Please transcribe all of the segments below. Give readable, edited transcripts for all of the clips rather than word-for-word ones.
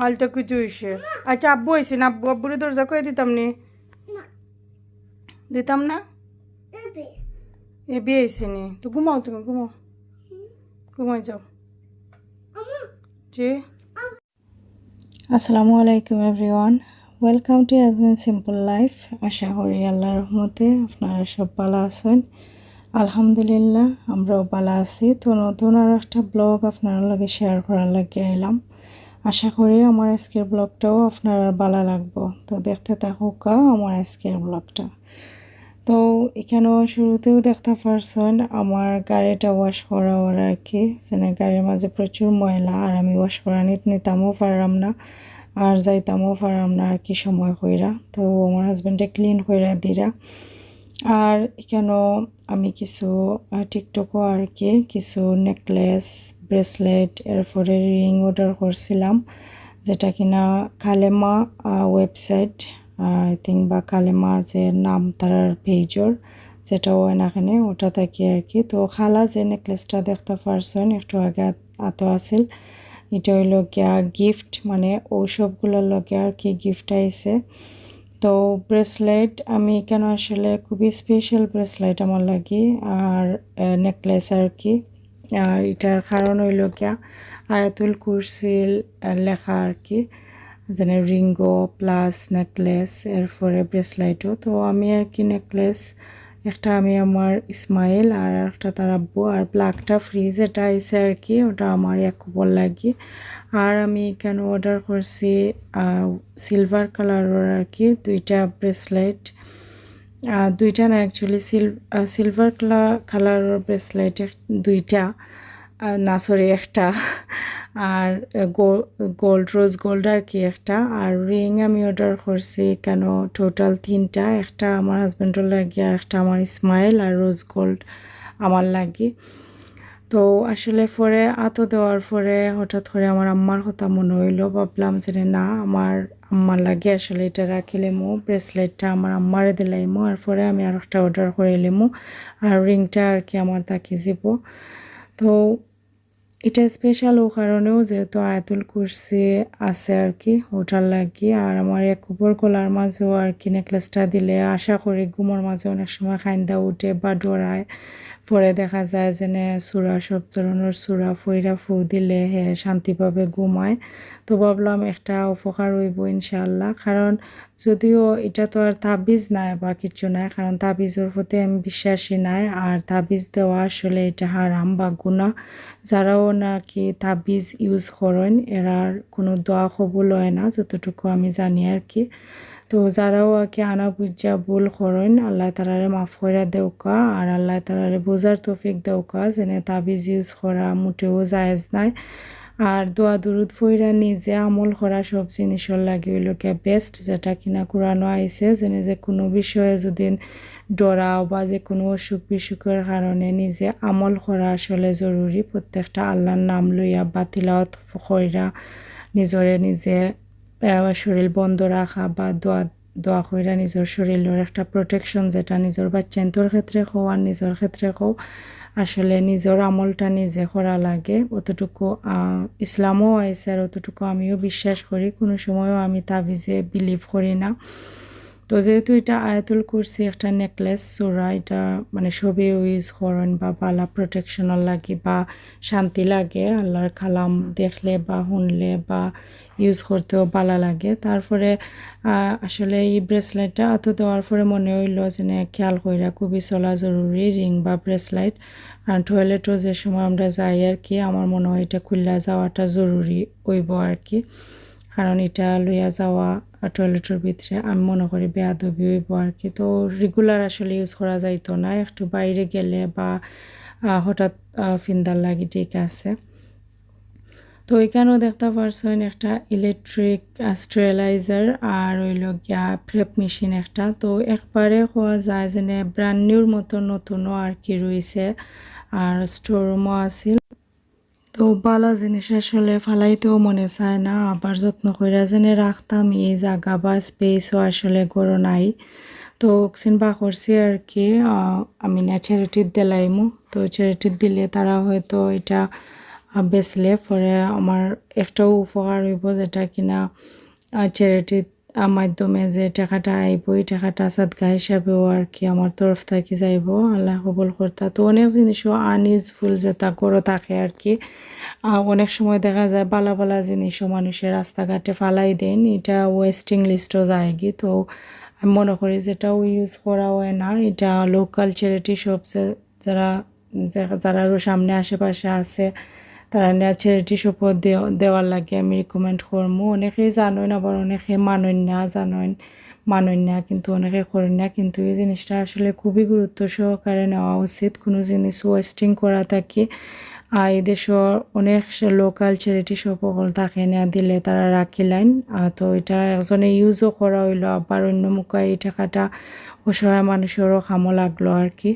আলটা কিছু হয়েছে। আচ্ছা আব্বু হয়েছে না, আব্বু আব্বুরে দরজা করে দিতাম নি, দিতাম না। এ বিয়ে হয়েছে নি তো ঘুমাও, তুমি ঘুমাও, ঘুমাই যাও। জি, আসসালামু আলাইকুম everyone, welcome to Yasmin simple life. আশা করি আল্লাহর রহমতে আপনারা সব ভালো আছেন। আলহামদুলিল্লাহ আমরাও ভালো আছি। তো নতুন আর একটা ব্লগ আপনার লগে শেয়ার করার লাগে এলাম। আশা করি আমার আজকের ব্লগটাও আপনার ভালো লাগবো। তো দেখতে থাকুক আমার আজকের ব্লগটা। তো এখানেও শুরুতেও দেখতে পারছেন আমার গাড়িটা ওয়াশ করা ওর আর কি, যেন গাড়ির মাঝে প্রচুর ময়লা, আর আমি ওয়াশ করা নিতামও পারলাম না আর যাইতামও পারলাম না আর কি সময় কইরা। তো আমার হাজব্যান্ডে ক্লিন কইরা দিরা। আর এখানেও আমি কিছু টিকটকও আর কি কিছু নেকলেস, ব্রেসলেট, এরপরে রিং অর্ডার করছিলাম, যেটা কিনা কালেমা ওয়েবসাইট আই থিঙ্ক, বা কালেমা যে নাম তার পেজর, যেটা ও এখানে ওটা থাকি আর কি। তো খালা যে নেকলেসটা দেখতে পারছেন একটু আগে আতো আছিল, এটা হইল গিয়া গিফট, মানে ওসবগুলোর লগে আর কি গিফট আইছে। তো ব্রেসলেট আমি কেন আসলে খুবই স্পেশাল ব্রেসলেট আমার লাগি, আর নেকলেস আর কি। আর এটার কারণ হইল গিয়া আয়াতুল কুরসির লেখা আর কি, যেন রিঙ্গো প্লাস নেকলেস এরপরে ব্রেসলাইটও। তো আমি আর কি নেকলেস একটা আমি আমার ইসমাইল আর একটা তার আব্বু, আর ব্ল্যাকটা ফ্রিজ এটা আইসে আর কি, ওটা আমার এক কুপন লাগি। আর আমি কেন অর্ডার করছি সিলভার কালারের আর কি দুইটা ব্রেসলেট, দুইটা না অ্যাকচুয়ালি সিলভার কালারের ব্রেসলেট দুইটা, না সরি একটা, আর গোল্ড রোজ গোল্ড আর কি একটা। আর রিং আমি অর্ডার করছি কেন টোটাল তিনটা, একটা আমার হাজব্যান্ডের লাগে, আর একটা আমার ইসমাইল, আর রোজ গোল্ড আমার লাগে। তো আসলে পরে আতো দেওয়ার পরে হঠাৎ করে আমার আম্মার কথা মনে হইলো, ভাবলাম যে না আমার আম্মার লাগে আসলে এটা রাখিলেমো, ব্রেসলেটটা আমার আম্মারে দিলাইমো, আর পরে আমি আর একটা অর্ডার করে এলিমো, আর রিংটা আর কি আমার তাকে যাব। তো এটা স্পেশাল ও কারণেও যেহেতু আয়াতুল কুরসি আছে আর কি ওটার লাগি। আর আমার এক কুপর কোলার মাঝেও আর কি নেকলেসটা দিলে আশা করি ঘুমোর মাঝে অনেক সময় খাইন্দা উঠে বা ডরায়, পরে দেখা যায় যেন সুরা সব ধরনের সুরা ফইরা ফু দিলে হে শান্তিভাবে ঘুমায়। তো ভাবলাম একটা উপকার হইব ইনশাআল্লাহ, কারণ যদিও এটা তো আর তাবিজ নাই বা কিছু নাই, কারণ তাবিজের প্রতি আমি বিশ্বাসী নাই, আর তাবিজ দেওয়া আসলে এটা হারাম বা গুনাহ। যারাও নাকি তাবিজ ইউজ করেন এরার কোনো দোয়া কবুল হয় না, যতটুকু আমি জানি আর কি। তো যারাও আর কি আনা বুঝা ভুল করেন আল্লাহ তালারে মাফ করে দেওকা, আর আল্লাহ তালারে বোঝার তৌফিক দেওকা, যেনে তাবিজ ইউজ করা মোটেও জায়েজ নাই। আর দোয়া দুরুদ ফইরা নিজে আমল করা সব জিনিসের লাগে হইল কে বেস্ট, যেটা কিনা কোরআনও আইছে, যেনে যে কোনো বিষয়ে যদি ডরাও বা যে কোনো অসুখ বিসুখের কারণে নিজে আমল করা আসলে জরুরি। প্রত্যেকটা আল্লাহর নাম লইয়া বা তিলাওয়াত কইরা নিজরে নিজে শরীর বন্ধ রাখা বা দোয়া কইরা নিজের শরীরের একটা প্রোটেকশন, যেটা নিজের বাচ্চান্তর ক্ষেত্রে হোক আর নিজের ক্ষেত্রে হোক, আসলে নিজের আমলটা নিজে করা লাগে। অতটুকু ইসলামও আইসে, আর অতটুকু আমিও বিশ্বাস করি, কোনো সময়ও আমি তাবিজে বিলিভ করি না। তো যেহেতু এটা আয়াতুল কুরসি একটা নেকলেস সোরা, এটা মানে সবই ইউজ করেন বা বালা প্রোটেকশনের লাগে বা শান্তি লাগে, আল্লাহর কালাম দেখলে বা শুনলে বা ইউজ করতেও ভালো লাগে। তারপরে আসলে এই ব্রেসলেটটা এত দেওয়ার পরে মনে হইলো যে খেয়াল কইরা খুবই চলা জরুরি রিং বা ব্রেসলেট, কারণ টয়লেটও যে সময় আমরা যাই আর কি, আমার মনে হয় এটা খুললা যাওয়াটা জরুরি হইব আর কি, কারণ এটা লইয়া যাওয়া টয়লেটের ভিতরে আমি মনে করি বেয়াদবি হইব আর কি। তো রেগুলার আসলে ইউজ করা যাইতো না, একটু বাইরে গেলে বা হঠাৎ ফিন্দার লাগি ঠিক আছে। তো এখানেও দেখতে পারছেন একটা ইলেকট্রিক স্টেরিলাইজার আর হইল গিয়া প্রেপ মেশিন একটা। তো একবারে হওয়া যায় যে ব্র্যান্ড নিউর মতো নতুনও আর কি রয়েছে, আর স্টোররুমও আছিল। তো ভালো জিনিস আসলে ফালাইতেও মনে চায় না, আবার যত্ন কইরা যেনে রাখতাম এই জায়গা বা স্পেসও আসলে গড়ো নাই। তো বা করছি আর কি আমি না চ্যারিটির দিলাইমু, তো চ্যারিটির দিলে তারা হয়তো এটা বেচলে পরে আমার একটাও উপকার হইব, যেটা কিনা চ্যারিটির মাধ্যমে যে টাকাটা আইব, এই টাকাটা সাদকা হিসাবেও আর কি আমার তরফ থেকে যাইব, আল্লাহ কবুল করতা। তো অনেক জিনিসও আনইউজফুল যেটা করে থাকে আর কি। অনেক সময় দেখা যায় বালা বালা জিনিসও মানুষের রাস্তাঘাটে ফালাই দেন, এটা ওয়েস্টিং লিস্টও যায় কি। তো আমি মনে করি যেটাও ইউজ করা হয় না, এটা লোকাল চ্যারিটি শপ যারা যারা আরও সামনে আশেপাশে আছে তারা নিয়ে চ্যারিটি শপও দেওয়ার লাগে আমি রিকমেন্ড করবো। অনেকেই জানেন, আবার অনেকে মানেন না, মানেন না, কিন্তু অনেকে করেন না। কিন্তু এই জিনিসটা আসলে খুবই গুরুত্ব সহকারে নেওয়া উচিত। কোনো জিনিস ওয়েস্টিং করা থাকে এই দেশের অনেক লোকাল চ্যারিটি শপ সকল থাকে না দিলে তারা রাখিলেন। তো এটা একজনে ইউজও করা হইলো, আবার অন্য মুখে এই টাকাটা অসহায় মানুষেরও কামো লাগলো আর কি।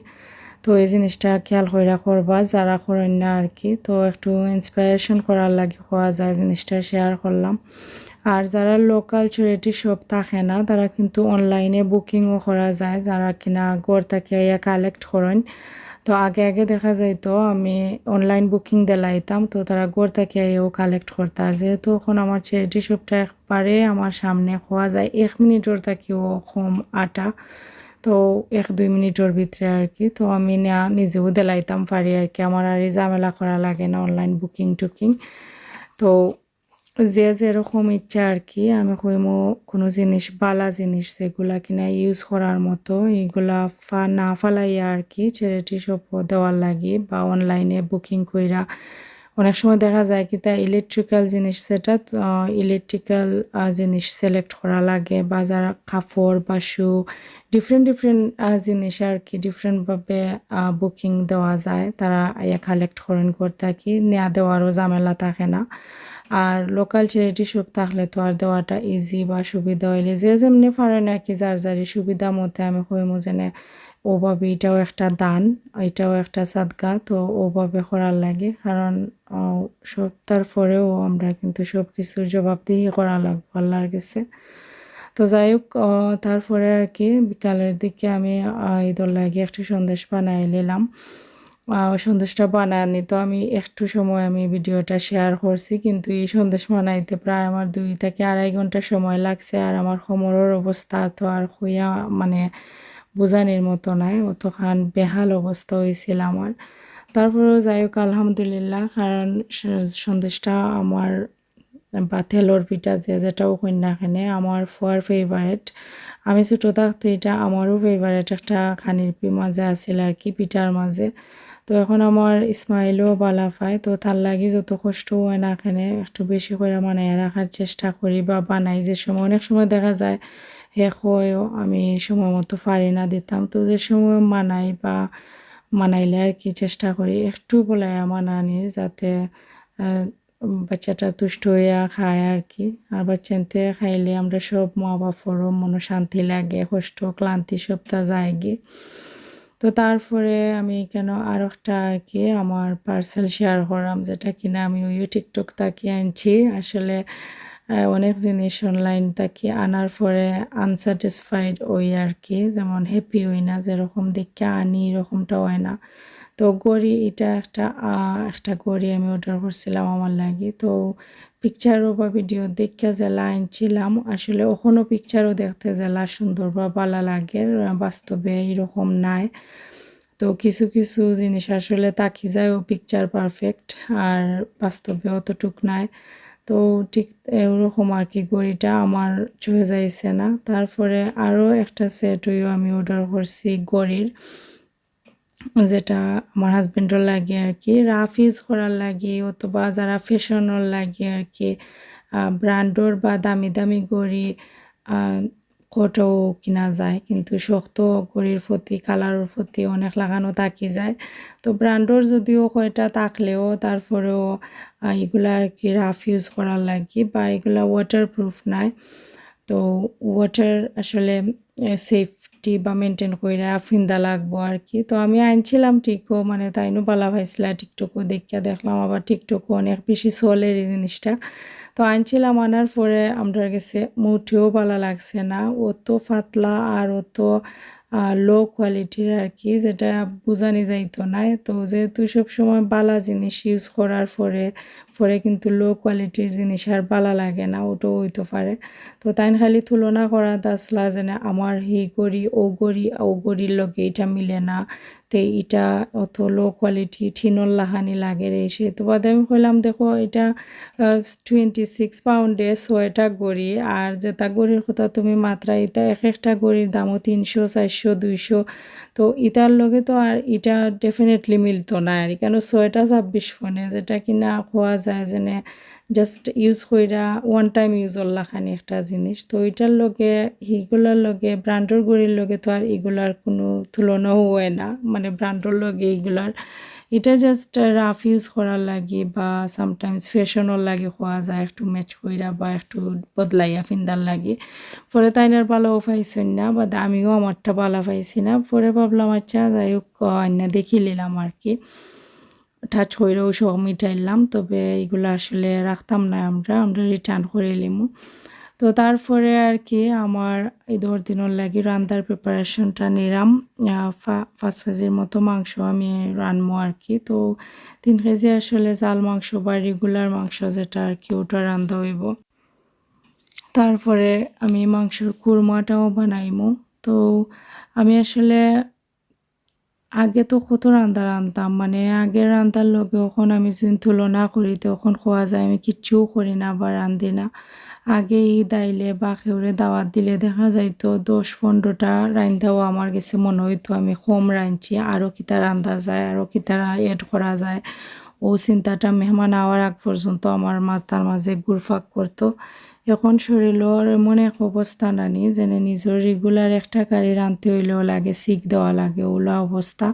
তো এই জিনিসটা খেয়াল করে করবা যারা করেন না আর কি। তো একটু ইন্সপিরেশন করার লাগে হওয়া যায়, জিনিসটা শেয়ার করলাম। আর যারা লোকাল চ্যারিটি শপ থাকে না তারা কিন্তু অনলাইনে বুকিংও করা যায়, যারা কিনা ঘর থেকে কালেক্ট করেন। তো আগে আগে দেখা যাইতো আমি অনলাইন বুকিং দিলাইতাম, তো তারা ঘর থেকে এও কালেক্ট করতে। আর যেহেতু এখন আমার চ্যারিটি শপটা একবারে আমার সামনে হওয়া যায় 1 মিনিটের থেকেও কম আটা, তো 1-2 মিনিটের ভিতরে আর কি। তো আমি না নিজেও দিলাইতাম পারি আর কি, আমার আর এই ঝামেলা করা লাগে না অনলাইন বুকিং টুকিং। তো যে যেরকম ইচ্ছা আর কি, আমি কইমো কোনো জিনিস বালা জিনিস যেগুলা কিনা ইউজ করার মতো এইগুলা না ফালাইয়া আর কি চ্যারিটি শপও দেওয়ার লাগে, বা অনলাইনে বুকিং কইরা। অনেক সময় দেখা যায় কি তা ইলেকট্রিক্যাল জিনিস, সেটা ইলেকট্রিক্যাল জিনিস সিলেক্ট করা লাগে, বা যারা কাপড় বা শু ডিফারেন্ট ডিফারেন্ট জিনিস আর কি ডিফারেন্টভাবে বুকিং দেওয়া যায়, তারা কালেক্ট করেন করতে কি নেওয়া দেওয়ারও ঝামেলা থাকে না। আর লোকাল চ্যারিটি শপ থাকলে তো আর দেওয়াটা ইজি বা সুবিধা হইলে যে যেমনি পারে না কি, যার যারই সুবিধা মতে আমি কইমু যেনে ওভাবে এটাও একটা দান, এটাও একটা সাদকা, তো ওভাবে করার লাগে। কারণ সবটার পরেও আমরা কিন্তু সব কিছুর জবাবদিহি করা লাগবে আল্লাহর কাছে। তো যাই হোক, তারপরে আর কি বিকালের দিকে আমি ঈদর লাগে একটু সন্দেশ বানাই নিলাম। সন্দেশটা বানানি তো আমি একটু সময় আমি ভিডিওটা শেয়ার করছি, কিন্তু এই সন্দেশ বানাইতে প্রায় আমার 2 থেকে 2.5 ঘন্টা সময় লাগছে। আর আমার কোমরের অবস্থা তো আর হইয়া মানে বোঝানির মতো নাই, অতখান বেহাল অবস্থা হয়েছিল আমার। তারপরেও যাই হোক আলহামদুলিল্লাহ, কারণ সন্দেশটা আমার বা তেলর পিঠা যে যেটাও কন্যাখানে আমার ফুয়ার ফেভারেট। আমি ছোটো থাকতে এটা আমারও ফেভারেট একটা খানির মাঝে আছিল আর কি পিঠার মাঝে। তো এখন আমার ইসমাইলও বালা পায়, তো তার লাগে যত কষ্ট হয় না এখানে একটু বেশি করে বানায় রাখার চেষ্টা করি বা বানাই। যে সময় অনেক সময় দেখা যায় শেষ হয়েও আমি সময় মতো পারি না দিতাম, তো যে সময় মানাই বা মানাইলে আর কি চেষ্টা করি একটু বলাই মানানির, যাতে বাচ্চাটা তুষ্ট হইয়া খায় আর কি। আর বাচ্চাতে খাইলে আমরা সব মা বাপরও মনে শান্তি লাগে, কষ্ট ক্লান্তি সবটা যায় গিয়ে। তো তারপরে আমি কেন আর একটা আর কি আমার পার্সেল শেয়ার করলাম, যেটা কিনা আমি ওই টিকটক তাকি আনছি। আসলে অনেক জিনিস অনলাইন তাকি আনার পরে আনস্যাটিসফাইড ওই আর কি, যেমন হ্যাপি হই না, যেরকম দেখে আনি এরকমটা হয় না। তো ঘড়ি এটা একটা ঘড়ি আমি অর্ডার করছিলাম আমার লাগে। তো পিকচারও বা ভিডিও দেখে জেলা আনছিলাম, আসলে ওখানেও পিকচারও দেখতে জেলা সুন্দর বা ভালো লাগে, বাস্তবে এরকম নাই। তো কিছু কিছু জিনিস আসলে তাকি যায় ও পিকচার পারফেক্ট, আর বাস্তবে অতটুক নাই। তো ঠিক এরকম আর কি ঘড়িটা আমার চলে যাইছে না। তারপরে আরও একটা সেট হইও আমি অর্ডার করছি ঘড়ির, যেটা আমার হাজবেন্ডর লাগে আর কি, রাফ ইউজ করার লাগে অথবা যারা ফ্যাশনের লাগে আর কি। ব্র্যান্ডর বা দামি দামি ঘড়ি কটাও কিনা যায়, কিন্তু শক্ত ঘড়ির প্রতি কালারের প্রতি অনেক লাগানো থাকি যায়। তো ব্র্যান্ডর যদিও কয়টা থাকলেও তারপরেও এগুলা আর কি রাফ ইউজ করার লাগে, বা এগুলা ওয়াটারপ্রুফ নাই। তো ওয়াটার আসলে সেফটি বা মেনটেন কইরা ফিন্দা লাগবো আর কি। তো আমি আনছিলাম ঠিকও, মানে তাইনও বালা পাইছিলা টিকটকও দেখিয়া দেখলাম, আবার টিকটকও অনেক বেশি চলে এই জিনিসটা। তো আনছিলাম, আনার পরে আমার কাছে মুঠেও ভালো লাগছে না, অত পাতলা আর অত লো কোয়ালিটির আর কি, যেটা বোঝানি যাইতো না। তো যেহেতু সবসময় বালা জিনিস ইউজ করার পরে পরে কিন্তু লো কোয়ালিটির জিনিস আর বালা লাগে না, ওটাও হইতে পারে। তো তাই খালি তুলনা করা দাসলা যেন আমার ও গড়ির লগে এটা মিলে না, তে এটা অত লো কোয়ালিটি ঠিনর লাহানি লাগে রে সে। তো বাদে আমি কইলাম দেখো এটা 26 পাউন্ডে 6টা গড়ি, আর যেটা গড়ির কথা তুমি মাত্রা, এটা এক একটা গড়ির দামও 300 400 200। তো ইটার লগে তো আর এটা ডেফিনেটলি মিলতো না আর, কেন 6টা 26 ফোনে যেটা কিনা খোয়া যায় যেনে জাস্ট ইউজ কইরা ওয়ান টাইম ইউজর লাখানি একটা জিনিস। তো এটার লগে এইগুলার লগে ব্র্যান্ডর গড়ির লগে তো আর এগুলার কোনো তুলনাও হয় না, মানে ব্র্যান্ডর লগে এইগুলার এটা জাস্ট রাফ ইউজ করার লাগে বা সামটাইমস ফ্যাশনের লাগে হওয়া যায়, একটু ম্যাচ কইরা বা একটু বদলাইয়া ফিন্দার লাগে। পরে তাইনার ভালোও পাইছেন না, বা আমিও আমারটা ভালো পাইছি না। পরে ভাবলাম আচ্ছা যাই হোক আইনা দেখি নিলাম আর কি, টাচ কইরেও সব মিটাইলাম। তবে এগুলো আসলে রাখতাম না, আমরা রিটার্ন করে নিলাম। তো তারপরে আর কি আমার ঈদের দিনের লাগি রান্নার প্রিপারেশনটা নিলাম। 5 কেজির মতো মাংস আমি রানবো আর কি। তো 3 কেজি আসলে জাল মাংস বা রেগুলার মাংস যেটা আর কি, ওটা রান্ধা হইব। তারপরে আমি মাংসর কুরমাটাও বানাইমু। তো আমি আসলে আগে তো কত রান্না রান্ধতাম, মানে আগের রান্নার লগে এখন আমি যদি তুলনা করি তখন খোয়া যায় আমি কিচ্ছুও করি না বা রান্ধি না। আগে ঈদ আইলে বা কেউরে দাওয়াত দিলে দেখা যাইতো 10-15টা রান্ধাও আমার কাছে মনে হইতো আমি কম রাঁধছি, আরও কিতা রান্ধা যায়, আরও কিতা এড করা যায়। ও চিন্তাটা মেহমান আওয়ার আগ পর্যন্ত আমার মাথার মাঝে ঘুরপাক করতো। এখন শরীরের এমন এক অবস্থা নানি যেন নিজের রেগুলার একটা কারি রাঁধতে হইলেও লাগে শিখ দেওয়া লাগে, ওলা অবস্থা।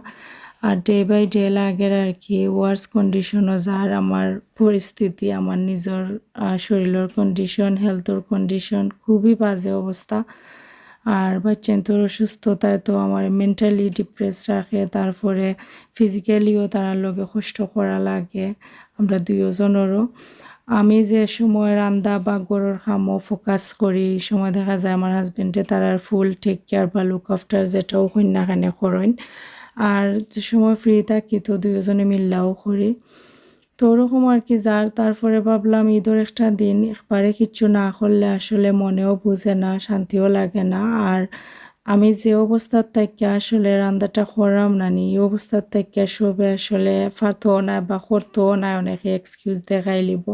আর ডে বাই ডে লাগের আর কি ওয়ার্স কন্ডিশনও যার আমার পরিস্থিতি, আমার নিজের শরীরের কন্ডিশন, হেলথর কন্ডিশন খুবই বাজে অবস্থা। আর বাচ্চাদের অসুস্থতায় তো আমার মেন্টালি ডিপ্রেস রাখে, তারপরে ফিজিক্যালিও তার লগে কষ্ট করা লাগে আমরা দুইজনেরও। আমি যে সময় রান্দা বা গরুর খামো ফোকাস করি, এই সময় দেখা যায় আমার হাজবেন্ডে তারার ফুল টেক কেয়ার বা লুক আফটার যেটাও কন্যাখানে করেন। আর যে সময় ফ্রি থাকি তো দুজনে মিল্লাও করি। তো ওরকম আর কি যার। তারপরে ভাবলাম ঈদের একটা দিন একবারে কিচ্ছু না করলে আসলে মনেও বুঝে না, শান্তিও লাগে না। আর আমি যে অবস্থার থেকে আসলে রান্নাটা করাম না নি, এই অবস্থার থেকে সবে আসলে পারতও না বা করতেও না, অনেকে এক্সকিউজ দেখাই লিব।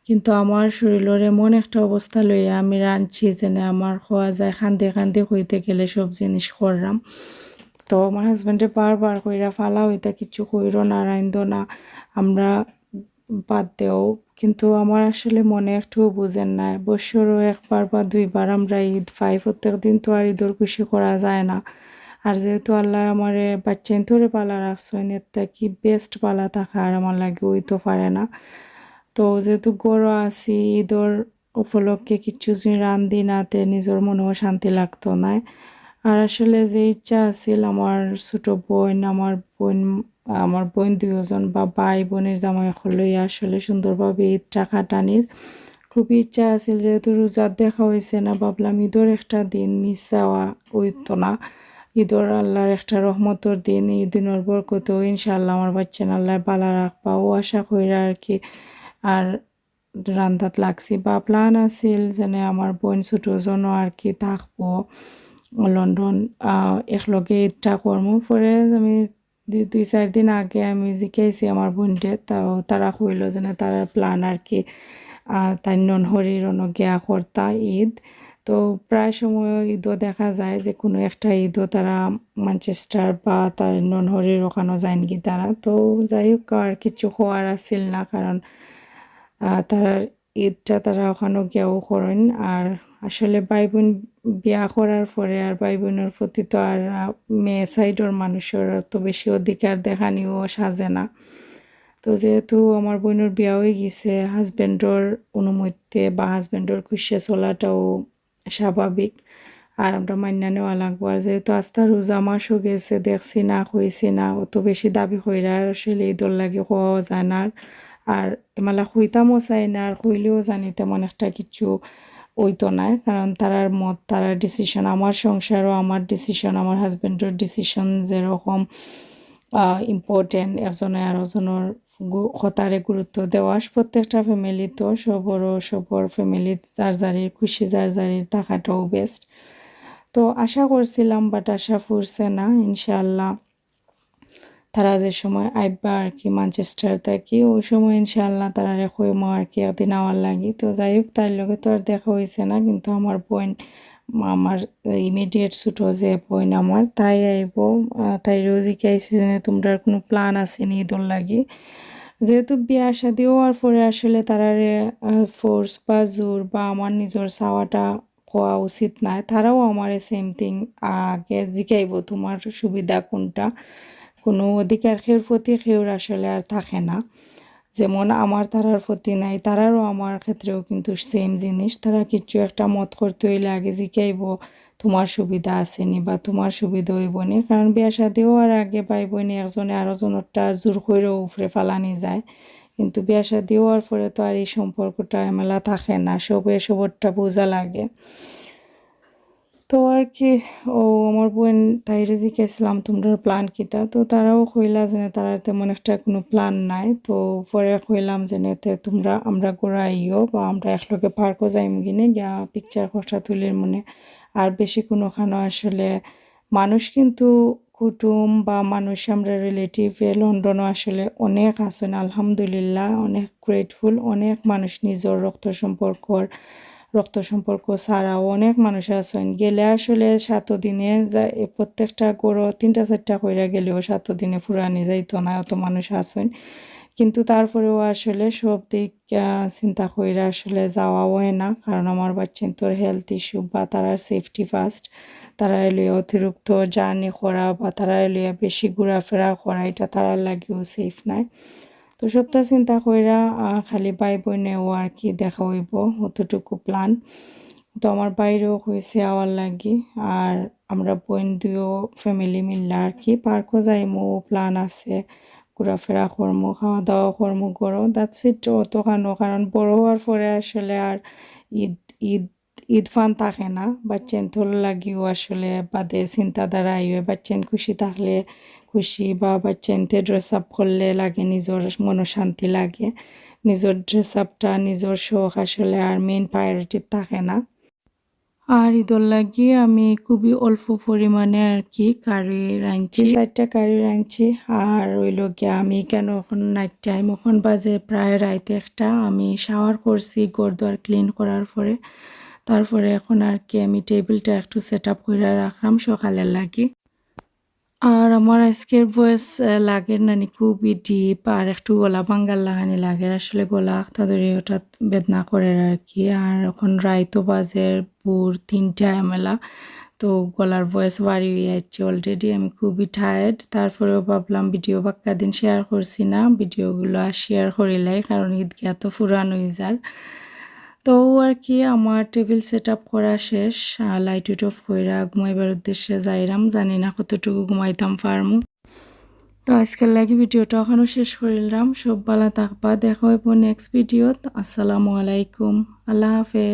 কিন্তু আমার শরীরের এমন একটা অবস্থা লইয়া আমি রাঁধছি যেন আমার খাওয়া যায়, খান্দে খান্দে হইতে গেলে সব জিনিস করলাম। তো আমার হাজব্যান্ডে বারবার কইরা ফালা হইতা কিছু কইরো না, রাইন্দো না, আমরা বাদ দেও। কিন্তু আমার আসলে মনে একটু বুঝেন না, বছরও একবার বা দুইবার আমরা ঈদ পাই, প্রত্যেক দিন তো আর ঈদের খুশি করা যায় না। আর যেহেতু আল্লাহ আমারে বাচ্চা ধরে পালা রাখছেন, এর কি বেস্ট পালা থাকা আর আমার লাগে ওই তো পারে না। তো যেহেতু গরু আছি ঈদের উপলক্ষে কিচ্ছু যদি রান্ধি নাতে নিজের মনেও শান্তি লাগতো না। আর আসলে যে ইচ্ছা আছিল আমার ছোট বোন, আমার বোন দুজন বা ভাই বোনের জামাই লইয়া আসলে সুন্দরভাবে ঈদটা কাটানির খুবই ইচ্ছা আছিল। যেহেতু রোজার দেখা হয়েছে না, ভাবলাম ঈদের একটা দিন মিস যাওয়া হইতো না। ঈদের আল্লাহর একটা রহমতর দিন, এই দিনের বরকতেও ইনশাআল্লাহ আমার বাচ্চা আল্লাহ বালা রাখবা ও আশা কইরা আর কি। আর রান্দাত লাগছি বা প্ল্যান আছিল যেন আমার বোন ছোটজনও আর কি থাকবো লন্ডন, একলগে ঈদটা করমু। পরে আমি 2-4 দিন আগে আমি জিজ্ঞাসি আমার বোনটে, তাও তারা কইল যেন তারা প্ল্যান আর কি তাই ননহরির গিয়া করতা ঈদ। তো প্রায় সময় ঈদও দেখা যায় যে কোনো একটা ঈদও তারা ম্যানচেস্টার বা তার ননহরির ওখানেও যায়ন কি তারা। তো যাই হোক আর কিছু হওয়ার আসিল না, কারণ তারা ঈদটা তারা ওখানেও গিয়াও করেন। আর আসলে ভাই বোন বিয়া করার পরে আর ভাই বোনের প্রতি তো আর মেয়ে সাইডের মানুষের তো বেশি অধিকার দেখানিও সাজে না। তো যেহেতু আমার বোনের বিয়া হয়ে গেছে, হাজব্যান্ডর অনুমতিতে বা হাজব্যান্ডর খুশি চলাটাও স্বাভাবিক, আর আমরা মান্য নেওয়া লাগবো। আর যেহেতু আস্থা রোজা মাসও গেছে, দেখছি না হয়েছি না, অত বেশি দাবি কইরা আর আসলে ঈদর লাগে হওয়াও যায় না। আর এমালা হইতামও চাই না, আর হইলেও জানি তেমন একটা কিছু ওইতো নাই, কারণ তারার মত তারার ডিসিশন, আমার সংসারও আমার ডিসিশন, আমার হাজব্যান্ডের ডিসিশন যেরকম ইম্পর্টেন্ট, একজনে আরেকজনের কথারে গুরুত্ব দেওয়া। প্রত্যেকটা ফ্যামিলি তো সবর ফ্যামিলি যার যারির খুশি যার যারির থাকাটাও বেস্ট। তো আশা করছিলাম, বাট আশা ফুরছে না। ইনশাআল্লাহ তারা যে সময় আইবা আর কি ম্যানচেস্টার থাকি, ওই সময় ইনশাআল্লাহ তারা কইমো আর কি একদিন আওয়ার লাগি। তো যাই হোক, তার লগে তো আর দেখা হয়েছে না, কিন্তু আমার বোন, আমার ইমিডিয়েট ছোট যে বোন আমার, তাই আইব। তাই রোজি আইসি যে তোমরা কোনো প্ল্যান আছে নি ঈদর লাগি। যেহেতু বিয়া শাদি হওয়ার পরে আসলে তারারে ফোর্স বা জোর বা আমার নিজের চাওয়াটা হওয়া উচিত নয়। তারাও আমার সেম থিং আগে জিকাইব তোমার সুবিধা কোনটা। কোনো অধিকার খেউর প্রতি খেউর আসলে আর থাকে না। যেমন আমার তারার প্রতি নাই, তারারও আমার ক্ষেত্রেও কিন্তু সেম জিনিস। তারা কিছু একটা মত করতে হইলে আগে জিকাইব তোমার সুবিধা আসেনি বা তোমার সুবিধা হইব নি। কারণ বিয়া শাদি হওয়ার আগে ভাই বোনে একজনে আরেকজনেরটা জোর কইরেও উপরে ফালানি যায়, কিন্তু বিয়া শাদি হওয়ার পরে তো আর এই সম্পর্কটা এমেলা থাকে না, সবরটা বোঝা লাগে। তো আর কি, ও আমার বোন তাইরে জিজ্ঞাসলাম তোমরা প্ল্যান কিতা, তো তারাও কইলা যে তারা তেমন একটা কোনো প্ল্যান নাই। তো পরে কইলাম যে নেতে তোমরা আমরা গোড়া আইও বা আমরা একলগে পার্কও যাইম কিনে গিয়া পিকচার খসা তুলির মনে। আর বেশি কোনোখানে আসলে মানুষ কিন্তু কুটুম বা মানুষ আমরা রিলেটিভ লন্ডনও আসলে অনেক আছেন, আলহামদুলিল্লাহ অনেক গ্রেটফুল। অনেক মানুষ নিজের রক্ত সম্পর্ক ছাড়াও অনেক মানুষ আছেন, গেলে আসলে 7 দিনে প্রত্যেকটা গড়ো 3-4টা কইরা গেলেও 7 দিনে ফুরানি যাইতো না, অত মানুষ আছেন। কিন্তু তারপরেও আসলে সব দিক চিন্তা কইরা আসলে যাওয়া হয় না, কারণ আমার বাচ্চার হেলথ ইস্যু বা তারার সেফটি ফার্স্ট। তারা এলিয়া অতিরিক্ত জার্নি করা বা তারা এলিয়া বেশি ঘোরাফেরা করা, এটা তারার লাগেও সেফ নাই। তো সবটা চিন্তা কইরা খালি ভাই বোনেও আর কি দেখা হইব, অতটুকু প্ল্যান। তো আমার বাইরেও হয়েছে আওয়ার লাগি, আর আমরা বোন দুইও ফ্যামিলি মিললে আর কি পার্কও যাইমো প্ল্যান আছে, ঘোরাফেরা করমু, খাওয়া দাওয়া করমু গরো, দ্যাটস ইট। অতখানো, কারণ বড় হওয়ার পরে আসলে আর ঈদ ঈদ ঈদ ফান থাকে না। বাচ্চেন তোর লাগিও আসলে বাদে চিন্তাধারা আইয়ে, বাচ্চেন খুশি থাকলে খুশি বা বাচ্চাইনতে ড্রেস আপ করলে লাগে নিজের মনশান্তি লাগে। নিজের ড্রেস আপটা নিজের শখ আসলে আর মেইন প্রায়োরিটি থাকে না। আর ঈদর লাগি আমি খুবই অল্প পরিমাণে আর কি কারি রাঁধছি, 4টা কারি রাঁধছি। আর রইল গিয়া আমি কেন এখন নাইট টাইম, এখন বাজে প্রায় রাইতে 1টা। আমি শাওয়ার করছি ঘরদোয়ার ক্লিন করার পরে, তারপরে এখন আর কি আমি টেবিলটা একটু সেট আপ করে রাখলাম সকালের লাগি। আর আমার আজকের ভয়েস লাগের নানি খুবই ডিপ আর একটু গলা ভাঙ্গার লাগানি লাগে, আসলে গলা তাড়াতাড়ি হঠাৎ বেদনা করে আর কি। আর এখন রাইতো বাজের ভোর 3টা এমেলা, তো গলার ভয়েস বাড়ি হয়ে যাচ্ছে অলরেডি। আমি খুবই টায়ার্ড, তারপরেও ভাবলাম ভিডিও বাক্কা দিন শেয়ার করছি না, ভিডিওগুলো আর শেয়ার করিলাই, কারণ ঈদ গিয়া তো ফুরান হয়ে যার। তো আর কি আমার টেবিল সেট আপ করা শেষ, লাইট উইট অফ কইরা ঘুমাইবার উদ্দেশ্যে যাইরাম, জানি না কতটুকু ঘুমাইতাম পারমু। তো আজকের লাগি ভিডিওটা এখনও শেষ করিলাম। সব ভালো থাকবা, দেখা হইব নেক্সট ভিডিওত। আসসালামু আলাইকুম, আল্লাহ হাফেজ।